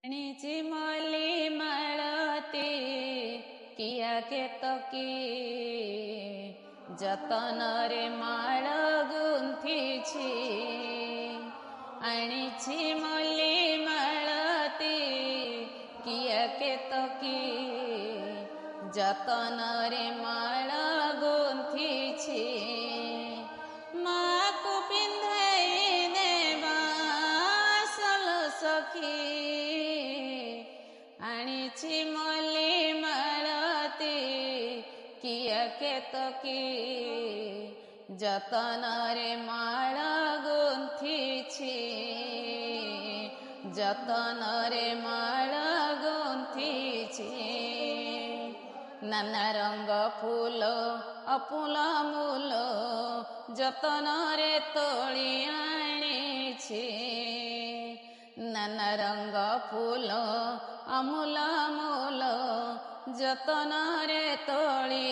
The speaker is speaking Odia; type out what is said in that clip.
णिची मली माळती किया केतकी ଯତନରେ ମାଳ ଗୁନ୍ଥିଛି ଆଣିଛି ମଲ୍ଲି ମାଳତି କିଆ କେତକୀ ଯତନରେ ମାଳ ଗୁନ୍ଥିଛି ମାକୁ ପିନ୍ଧାଇ ଦେବା ସଲ ସଖୀ ଆଣିଛି ମଲ୍ଲି ମାଳତି କିଆ କେତକୀ ଯତନରେ ମାଳ ଗୁନ୍ଥିଛି ଯତନରେ ମାଳ ଗୁନ୍ଥିଛି ନାନା ରଙ୍ଗ ଫୁଲ ଅଫୁଲ ମୂଲ ଯତନରେ ତୋଳି ଆଣିଛି ନାନା ରଙ୍ଗ ଫୁଲ ଅମୂଲ ମୂଲ ଯତନରେ ତୋଳି